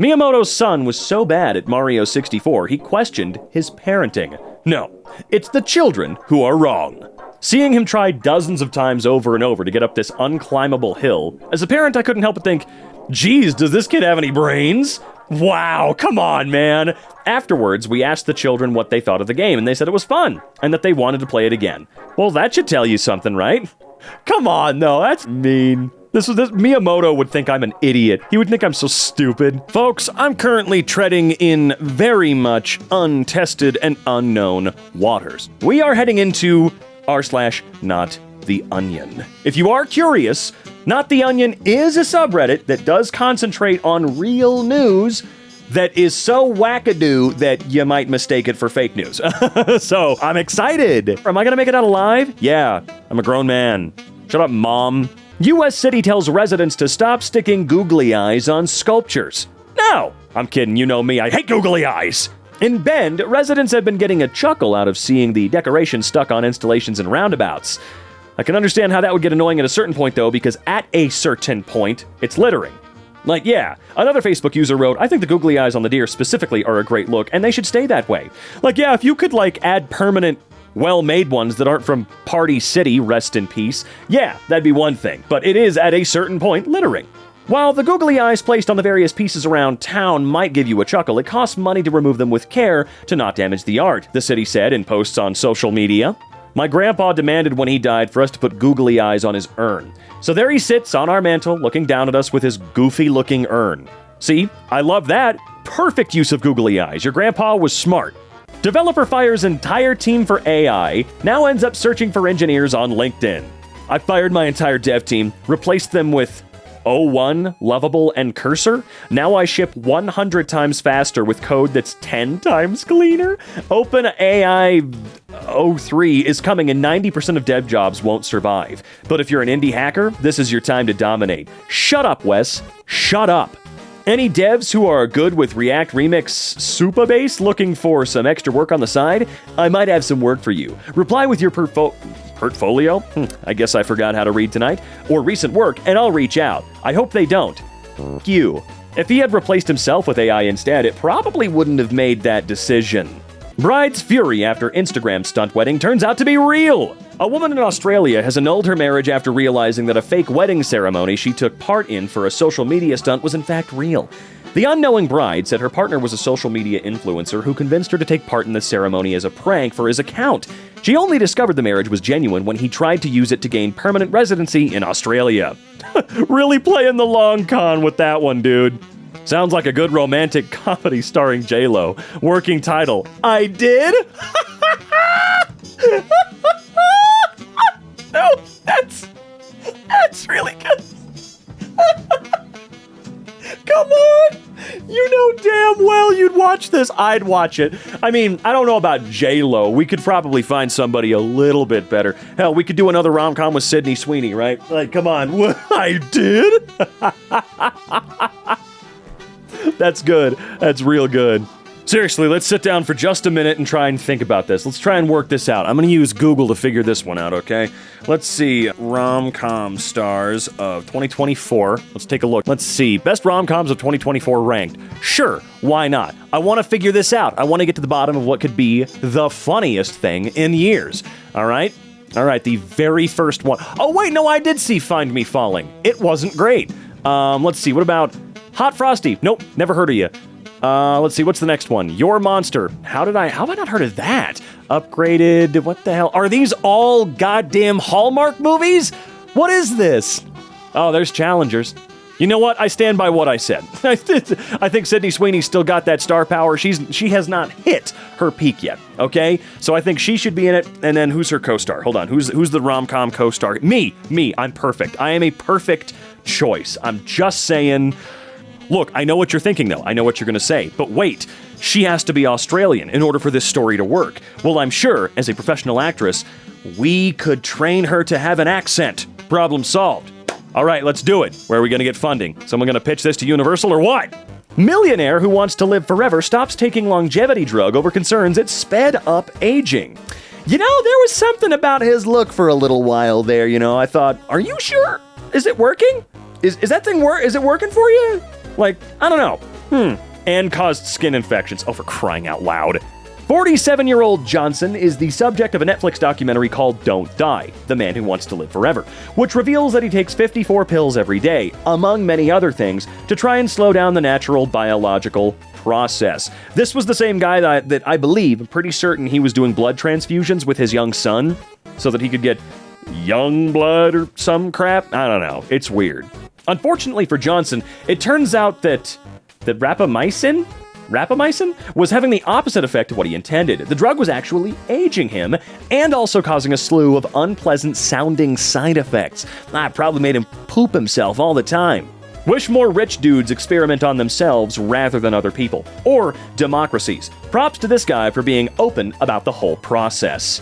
Miyamoto's son was so bad at Mario 64, he questioned his parenting. No, it's the children who are wrong. Seeing him try dozens of times over and over to get up this unclimbable hill, as a parent I couldn't help but think, geez, does this kid have any brains? Wow, come on, man. Afterwards, we asked the children what they thought of the game, and they said it was fun, and that they wanted to play it again. Well, that should tell you something, right? Come on, though, that's mean. This Miyamoto would think I'm an idiot. He would think I'm so stupid. Folks, I'm currently treading in very much untested and unknown waters. We are heading into r/not the onion. If you are curious, Not the Onion is a subreddit that does concentrate on real news that is so wackadoo that you might mistake it for fake news. So, I'm excited. Am I gonna make it out alive? Yeah, I'm a grown man. Shut up, Mom. U.S. city tells residents to stop sticking googly eyes on sculptures. No, I'm kidding, you know me, I hate googly eyes. In Bend, residents have been getting a chuckle out of seeing the decorations stuck on installations and roundabouts. I can understand how that would get annoying at a certain point, though, because at a certain point, it's littering. Like, yeah, another Facebook user wrote, I think the googly eyes on the deer specifically are a great look, and they should stay that way. Like, yeah, if you could, add permanent, well-made ones that aren't from Party City, rest in peace, yeah, that'd be one thing. But it is, at a certain point, littering. While the googly eyes placed on the various pieces around town might give you a chuckle, it costs money to remove them with care to not damage the art, the city said in posts on social media. My grandpa demanded when he died for us to put googly eyes on his urn. So there he sits on our mantle, looking down at us with his goofy-looking urn. See, I love that. Perfect use of googly eyes. Your grandpa was smart. Developer fires entire team for AI, now ends up searching for engineers on LinkedIn. I fired my entire dev team, replaced them with O1, Lovable, and Cursor. Now I ship 100 times faster with code that's 10 times cleaner. OpenAI 03 is coming and 90% of dev jobs won't survive. But if you're an indie hacker, this is your time to dominate. Shut up, Wes. Shut up. Any devs who are good with React Remix Supabase looking for some extra work on the side, I might have some work for you. Reply with your portfolio? I guess I forgot how to read tonight. Or recent work, and I'll reach out. I hope they don't. F*** you. If he had replaced himself with AI instead, it probably wouldn't have made that decision. Bride's fury after Instagram stunt wedding turns out to be real. A woman in Australia has annulled her marriage after realizing that a fake wedding ceremony she took part in for a social media stunt was in fact real. The unknowing bride said her partner was a social media influencer who convinced her to take part in the ceremony as a prank for his account. She only discovered the marriage was genuine when he tried to use it to gain permanent residency in Australia. Really playing the long con with that one, dude. Sounds like a good romantic comedy starring J-Lo. Working title, I did? No, that's really good. Come on! You know damn well you'd watch this. I'd watch it. I mean, I don't know about J-Lo. We could probably find somebody a little bit better. Hell, we could do another rom-com with Sydney Sweeney, right? Like, come on. What? I did? That's good. That's real good. Seriously, let's sit down for just a minute and try and think about this. Let's try and work this out. I'm going to use Google to figure this one out, okay? Let's see. Rom-com stars of 2024. Let's take a look. Let's see. Best rom-coms of 2024 ranked. Sure, why not? I want to figure this out. I want to get to the bottom of what could be the funniest thing in years. All right? All right, the very first one. Oh, wait, no, I did see Find Me Falling. It wasn't great. Let's see. What about Hot Frosty? Nope, never heard of you. Let's see, what's the next one? Your Monster. How have I not heard of that? Upgraded, what the hell? Are these all goddamn Hallmark movies? What is this? Oh, there's Challengers. You know what? I stand by what I said. I think Sydney Sweeney still got that star power. She has not hit her peak yet, okay? So I think she should be in it, and then who's her co-star? Hold on, who's the rom-com co-star? Me, I'm perfect. I am a perfect choice. I'm just saying... Look, I know what you're thinking, though. I know what you're going to say. But wait, she has to be Australian in order for this story to work. Well, I'm sure, as a professional actress, we could train her to have an accent. Problem solved. All right, let's do it. Where are we going to get funding? Someone going to pitch this to Universal or what? Millionaire who wants to live forever stops taking longevity drug over concerns it sped up aging. You know, there was something about his look for a little while there, you know. I thought, are you sure? Is it working? Is that thing is it working for you? Like, I don't know. And caused skin infections. Oh, for crying out loud. 47-year-old Johnson is the subject of a Netflix documentary called Don't Die, The Man Who Wants to Live Forever, which reveals that he takes 54 pills every day, among many other things, to try and slow down the natural biological process. This was the same guy that I believe, I'm pretty certain he was doing blood transfusions with his young son, so that he could get young blood or some crap. I don't know. It's weird. Unfortunately for Johnson, it turns out that rapamycin was having the opposite effect of what he intended. The drug was actually aging him and also causing a slew of unpleasant sounding side effects. It probably made him poop himself all the time. Wish more rich dudes experiment on themselves rather than other people. Or democracies. Props to this guy for being open about the whole process.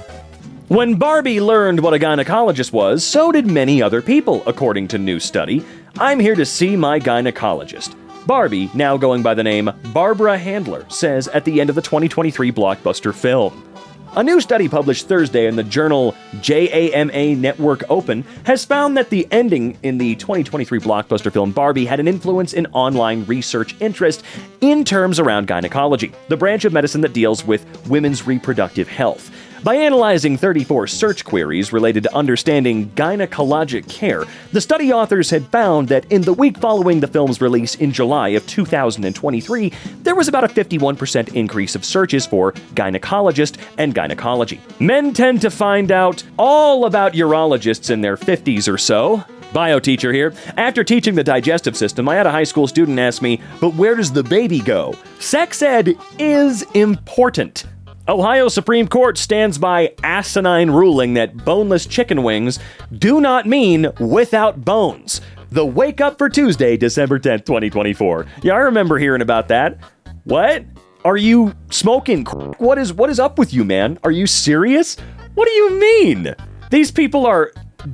When Barbie learned what a gynecologist was, so did many other people, according to new study. I'm here to see my gynecologist. Barbie, now going by the name Barbara Handler, says at the end of the 2023 blockbuster film. A new study published Thursday in the journal JAMA Network Open has found that the ending in the 2023 blockbuster film Barbie had an influence in online research interest in terms around gynecology, the branch of medicine that deals with women's reproductive health. By analyzing 34 search queries related to understanding gynecologic care, the study authors had found that in the week following the film's release in July of 2023, there was about a 51% increase of searches for gynecologist and gynecology. Men tend to find out all about urologists in their 50s or so. Bio teacher here. After teaching the digestive system, I had a high school student ask me, but where does the baby go? Sex ed is important. Ohio Supreme Court stands by asinine ruling that boneless chicken wings do not mean without bones. The wake up for Tuesday, December 10th, 2024. Yeah, I remember hearing about that. What? Are you smoking? What is up with you, man? Are you serious? What do you mean? These people are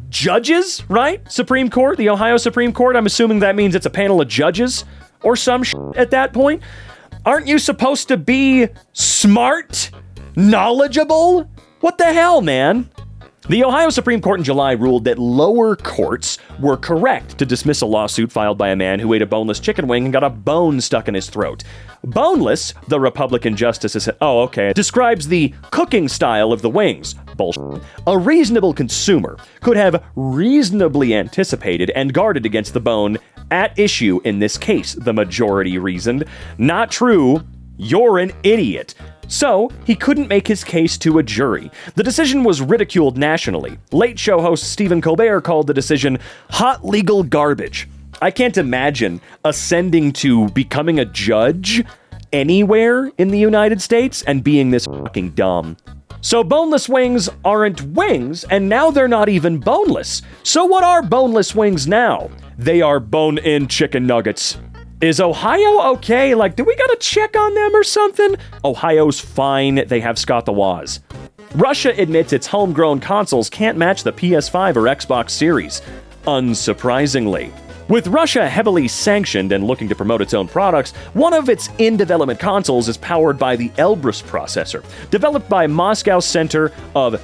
judges, right? Supreme Court, the Ohio Supreme Court. I'm assuming that means it's a panel of judges or some at that point. Aren't you supposed to be smart? Knowledgeable? What the hell, man? The Ohio Supreme Court in July ruled that lower courts were correct to dismiss a lawsuit filed by a man who ate a boneless chicken wing and got a bone stuck in his throat. Boneless, the Republican justice said, describes the cooking style of the wings. Bullshit. A reasonable consumer could have reasonably anticipated and guarded against the bone at issue in this case, the majority reasoned. Not true. You're an idiot. So, he couldn't make his case to a jury. The decision was ridiculed nationally. Late Show host Stephen Colbert called the decision hot legal garbage. I can't imagine ascending to becoming a judge anywhere in the United States and being this fucking dumb. So boneless wings aren't wings, and now they're not even boneless. So what are boneless wings now? They are bone-in chicken nuggets. Is Ohio okay? Like, do we gotta check on them or something? Ohio's fine. They have Scott the Woz. Russia admits its homegrown consoles can't match the PS5 or Xbox Series. Unsurprisingly. With Russia heavily sanctioned and looking to promote its own products, one of its in-development consoles is powered by the Elbrus processor, developed by Moscow Center of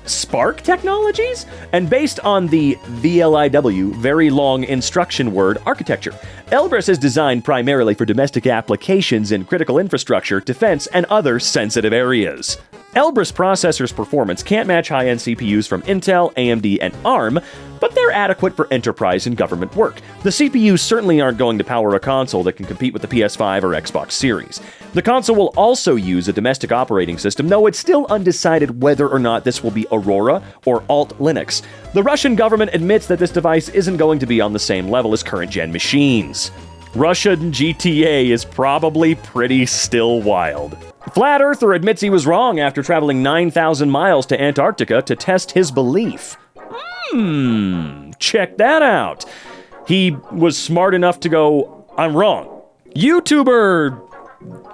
Spark Technologies, and based on the VLIW, very long instruction word, architecture. Elbrus is designed primarily for domestic applications in critical infrastructure, defense, and other sensitive areas. Elbrus processors' performance can't match high-end CPUs from Intel, AMD, and ARM, but they're adequate for enterprise and government work. The CPUs certainly aren't going to power a console that can compete with the PS5 or Xbox Series. The console will also use a domestic operating system, though it's still undecided whether or not this will be Aurora or Alt Linux. The Russian government admits that this device isn't going to be on the same level as current-gen machines. Russian GTA is probably pretty still wild. Flat Earther admits he was wrong after traveling 9,000 miles to Antarctica to test his belief. Check that out. He was smart enough to go, I'm wrong. YouTuber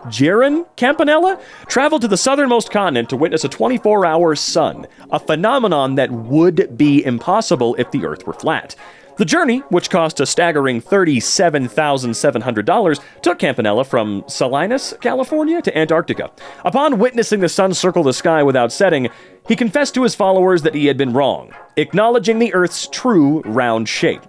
Jaron Campanella traveled to the southernmost continent to witness a 24-hour sun, a phenomenon that would be impossible if the Earth were flat. The journey, which cost a staggering $37,700, took Campanella from Salinas, California to Antarctica. Upon witnessing the sun circle the sky without setting, he confessed to his followers that he had been wrong, acknowledging the Earth's true round shape.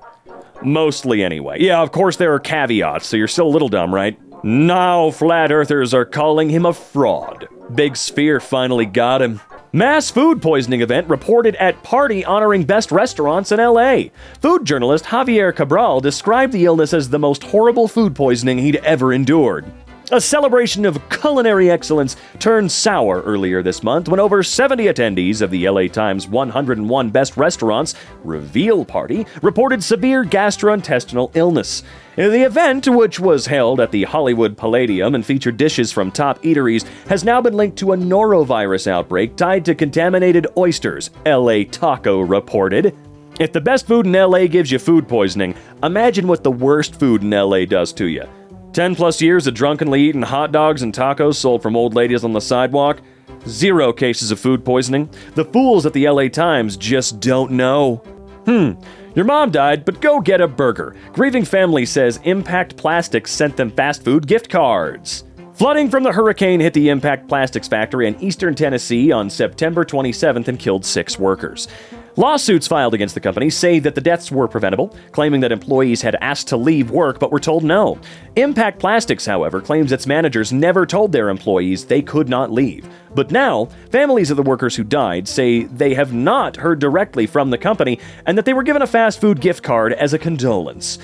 Mostly anyway. Yeah, of course there are caveats, so you're still a little dumb, right? Now flat earthers are calling him a fraud. Big Sphere finally got him. Mass food poisoning event reported at party honoring best restaurants in LA. Food journalist Javier Cabral described the illness as the most horrible food poisoning he'd ever endured. A celebration of culinary excellence turned sour earlier this month when over 70 attendees of the LA Times 101 Best Restaurants reveal party reported severe gastrointestinal illness. The event, which was held at the Hollywood Palladium and featured dishes from top eateries, has now been linked to a norovirus outbreak tied to contaminated oysters, LA Taco reported. If the best food in LA gives you food poisoning, imagine what the worst food in LA does to you. 10 plus years of drunkenly eating hot dogs and tacos sold from old ladies on the sidewalk. 0 cases of food poisoning. The fools at the LA Times just don't know. Your mom died, but go get a burger. Grieving family says Impact Plastics sent them fast food gift cards. Flooding from the hurricane hit the Impact Plastics factory in eastern Tennessee on September 27th and killed 6 workers. Lawsuits filed against the company say that the deaths were preventable, claiming that employees had asked to leave work but were told no. Impact Plastics, however, claims its managers never told their employees they could not leave. But now, families of the workers who died say they have not heard directly from the company and that they were given a fast food gift card as a condolence.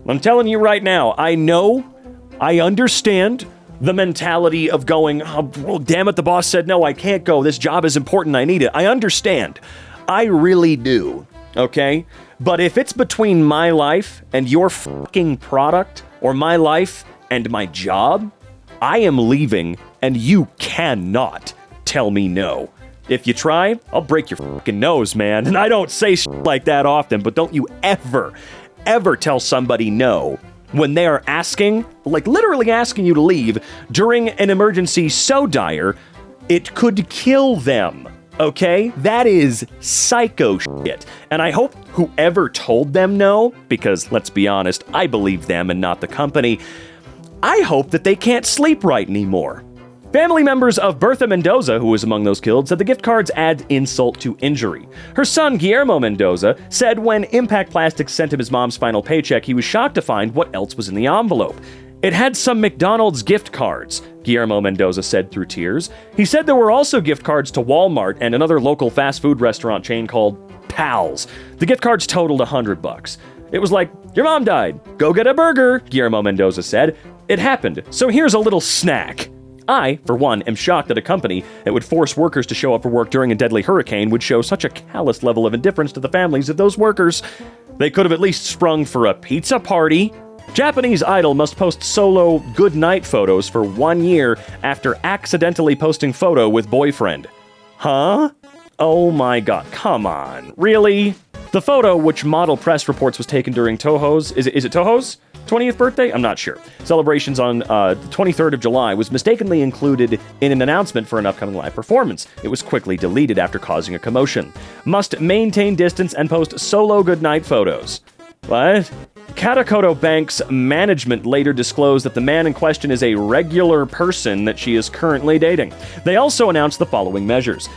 I'm telling you right now, I understand the mentality of going, oh, well, damn it, the boss said no, I can't go, this job is important, I need it. I understand. I really do, okay? But if it's between my life and your fucking product, or my life and my job, I am leaving, and you cannot tell me no. If you try, I'll break your fucking nose, man. And I don't say shit like that often, but don't you ever tell somebody no when they are asking, like literally asking you to leave during an emergency so dire, it could kill them. Okay? That is psycho shit. And I hope whoever told them no, because let's be honest, I believe them and not the company, I hope that they can't sleep right anymore. Family members of Bertha Mendoza, who was among those killed, said the gift cards add insult to injury. Her son, Guillermo Mendoza, said when Impact Plastics sent him his mom's final paycheck, he was shocked to find what else was in the envelope. It had some McDonald's gift cards, Guillermo Mendoza said through tears. He said there were also gift cards to Walmart and another local fast food restaurant chain called Pals. The gift cards totaled $100. It was like, your mom died. Go get a burger, Guillermo Mendoza said. It happened, so here's a little snack. I, for one, am shocked that a company that would force workers to show up for work during a deadly hurricane would show such a callous level of indifference to the families of those workers. They could have at least sprung for a pizza party. Japanese idol must post solo goodnight photos for 1 year after accidentally posting photo with boyfriend. Huh? Oh my god, come on. Really? The photo, which Model Press reports was taken during Toho's, is it Toho's 20th birthday? I'm not sure. Celebrations on the 23rd of July was mistakenly included in an announcement for an upcoming live performance. It was quickly deleted after causing a commotion. Must maintain distance and post solo goodnight photos. What? Katakoto Bank's management later disclosed that the man in question is a regular person that she is currently dating. They also announced the following measures.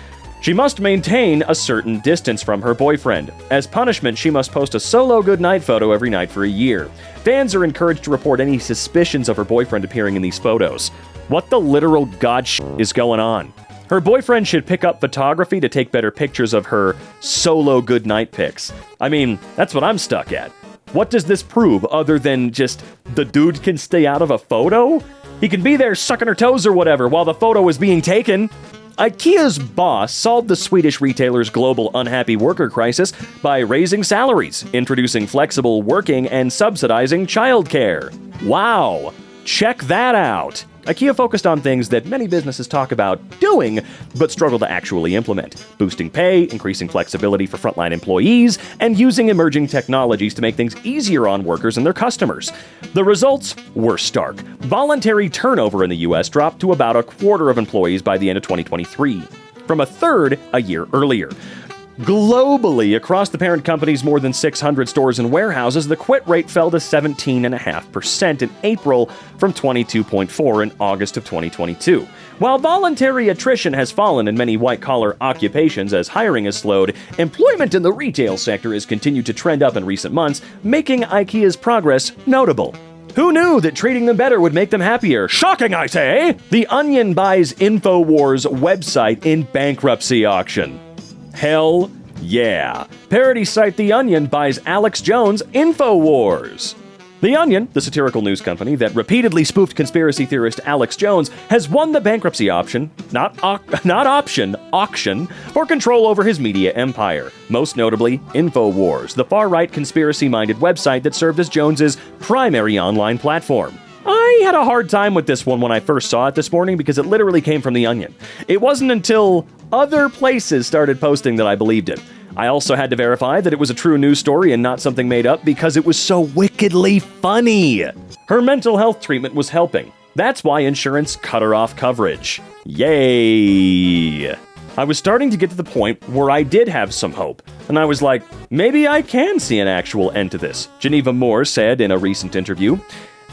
She must maintain a certain distance from her boyfriend. As punishment, she must post a solo goodnight photo every night for a year. Fans are encouraged to report any suspicions of her boyfriend appearing in these photos. What the literal god is going on? Her boyfriend should pick up photography to take better pictures of her solo goodnight pics. I mean, that's what I'm stuck at. What does this prove other than just the dude can stay out of a photo? He can be there sucking her toes or whatever while the photo is being taken. IKEA's boss solved the Swedish retailer's global unhappy worker crisis by raising salaries, introducing flexible working, and subsidizing childcare. Wow! Check that out! IKEA focused on things that many businesses talk about doing, but struggle to actually implement. Boosting pay, increasing flexibility for frontline employees, and using emerging technologies to make things easier on workers and their customers. The results were stark. Voluntary turnover in the US dropped to about a quarter of employees by the end of 2023, from a third a year earlier. Globally, across the parent company's more than 600 stores and warehouses, the quit rate fell to 17.5% in April from 22.4% in August of 2022. While voluntary attrition has fallen in many white-collar occupations as hiring has slowed, employment in the retail sector has continued to trend up in recent months, making IKEA's progress notable. Who knew that treating them better would make them happier? Shocking, I say! The Onion buys InfoWars website in bankruptcy auction. Hell yeah. Parody site The Onion buys Alex Jones InfoWars. The Onion, the satirical news company that repeatedly spoofed conspiracy theorist Alex Jones, has won the bankruptcy auction for control over his media empire. Most notably, InfoWars, the far-right conspiracy-minded website that served as Jones's primary online platform. I had a hard time with this one when I first saw it this morning because it literally came from The Onion. It wasn't until other places started posting that I believed it. I also had to verify that it was a true news story and not something made up because it was so wickedly funny. Her mental health treatment was helping. That's why insurance cut her off coverage. Yay! I was starting to get to the point where I did have some hope, and I was like, maybe I can see an actual end to this, Geneva Moore said in a recent interview,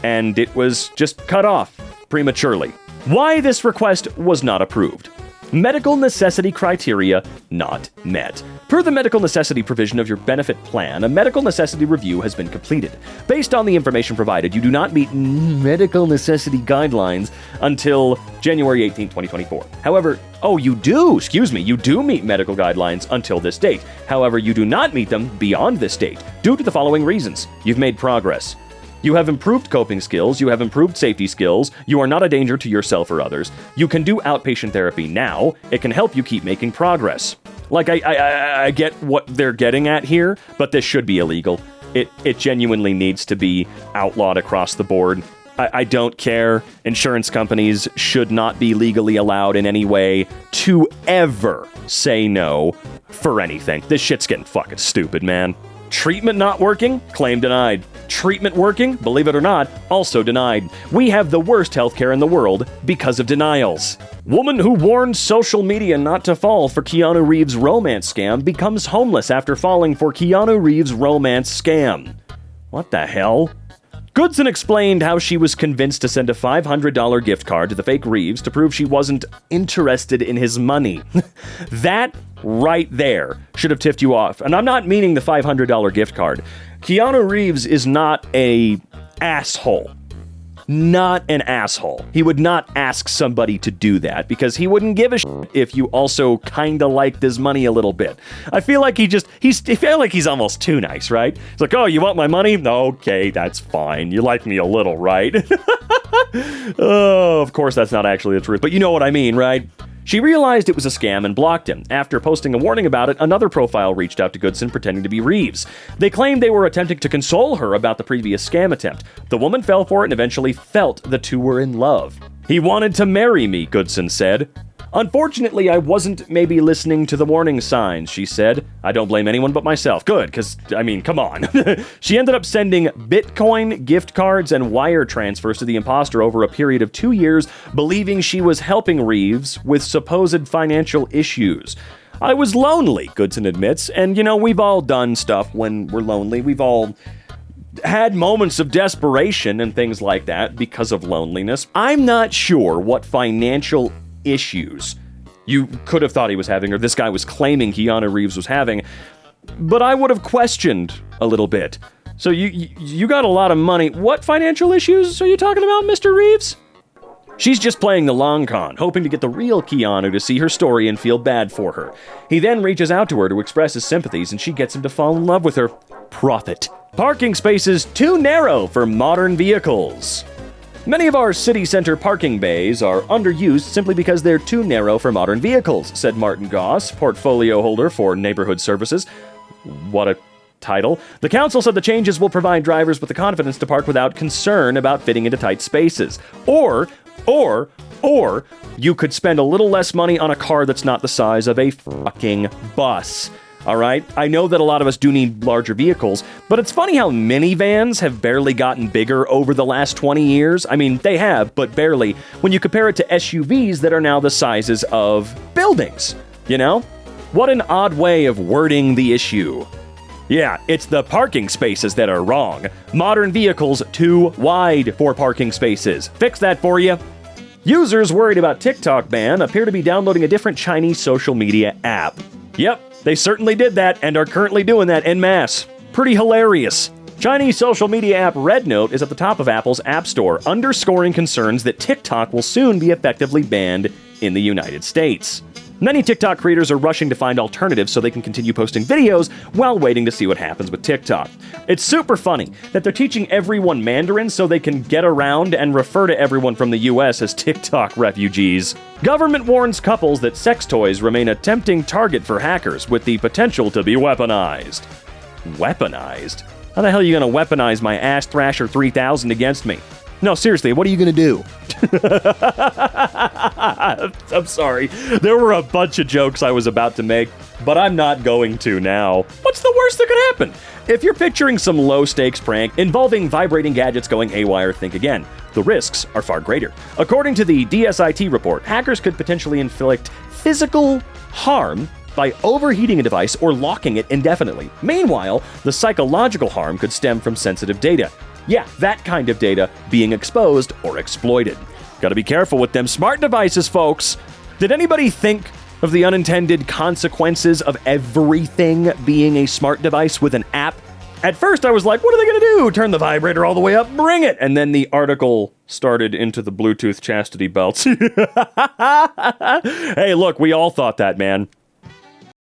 and it was just cut off prematurely. Why this request was not approved. Medical necessity criteria not met. Per the medical necessity provision of your benefit plan, a medical necessity review has been completed. Based on the information provided, you do not meet medical necessity guidelines until January 18, 2024. However, you do meet medical guidelines until this date. However, you do not meet them beyond this date, due to the following reasons. You've made progress. You have improved coping skills, you have improved safety skills, you are not a danger to yourself or others, you can do outpatient therapy now, it can help you keep making progress. Like, I get what they're getting at here, but this should be illegal. It genuinely needs to be outlawed across the board. I don't care. Insurance companies should not be legally allowed in any way to ever say no for anything. This shit's getting fucking stupid, man. Treatment not working? Claim denied. Treatment working? Believe it or not, also denied. We have the worst healthcare in the world because of denials. Woman who warned social media not to fall for Keanu Reeves' romance scam becomes homeless after falling for Keanu Reeves' romance scam. What the hell? Goodson explained how she was convinced to send a $500 gift card to the fake Reeves to prove she wasn't interested in his money. That right there should have tipped you off. And I'm not meaning the $500 gift card. Keanu Reeves is not an asshole. Not an asshole. He would not ask somebody to do that because he wouldn't give a shit if you also kinda liked his money a little bit. I feel like I feel like he's almost too nice, right? It's like, oh, you want my money? Okay, that's fine. You like me a little, right? Oh, of course that's not actually the truth, but you know what I mean, right? She realized it was a scam and blocked him. After posting a warning about it, another profile reached out to Goodson pretending to be Reeves. They claimed they were attempting to console her about the previous scam attempt. The woman fell for it and eventually felt the two were in love. He wanted to marry me, Goodson said. Unfortunately, I wasn't maybe listening to the warning signs, she said. I don't blame anyone but myself. Good, because, I mean, come on. She ended up sending Bitcoin, gift cards, and wire transfers to the imposter over a period of 2 years, believing she was helping Reeves with supposed financial issues. I was lonely, Goodson admits, and, we've all done stuff when we're lonely. We've all had moments of desperation and things like that because of loneliness. I'm not sure what financial issues you could have thought he was having, or this guy was claiming Keanu Reeves was having, but I would have questioned a little bit. So you got a lot of money. What financial issues are you talking about, Mr. Reeves? She's just playing the long con, hoping to get the real Keanu to see her story and feel bad for her. He then reaches out to her to express his sympathies, and she gets him to fall in love with her. Profit. Parking spaces too narrow for modern vehicles. Many of our city center parking bays are underused simply because they're too narrow for modern vehicles, said Martin Goss, portfolio holder for Neighborhood Services. What a title. The council said the changes will provide drivers with the confidence to park without concern about fitting into tight spaces. Or you could spend a little less money on a car that's not the size of a fucking bus. All right? I know that a lot of us do need larger vehicles, but it's funny how minivans have barely gotten bigger over the last 20 years. I mean, they have, but barely, when you compare it to SUVs that are now the sizes of buildings, What an odd way of wording the issue. Yeah, it's the parking spaces that are wrong. Modern vehicles too wide for parking spaces. Fix that for you. Users worried about TikTok ban appear to be downloading a different Chinese social media app. Yep. They certainly did that and are currently doing that en masse. Pretty hilarious. Chinese social media app RedNote is at the top of Apple's App Store, underscoring concerns that TikTok will soon be effectively banned in the United States. Many TikTok creators are rushing to find alternatives so they can continue posting videos while waiting to see what happens with TikTok. It's super funny that they're teaching everyone Mandarin so they can get around and refer to everyone from the US as TikTok refugees. Government warns couples that sex toys remain a tempting target for hackers with the potential to be weaponized. Weaponized? How the hell are you going to weaponize my Ass Thrasher 3000 against me? No, seriously, what are you going to do? I'm sorry. There were a bunch of jokes I was about to make, but I'm not going to now. What's the worst that could happen? If you're picturing some low-stakes prank involving vibrating gadgets going haywire, think again. The risks are far greater. According to the DSIT report, hackers could potentially inflict physical harm by overheating a device or locking it indefinitely. Meanwhile, the psychological harm could stem from sensitive data. Yeah, that kind of data being exposed or exploited. Gotta be careful with them smart devices, folks. Did anybody think of the unintended consequences of everything being a smart device with an app? At first I was like, what are they gonna do? Turn the vibrator all the way up? Bring it! And then the article started into the Bluetooth chastity belts. Hey, look, we all thought that, man.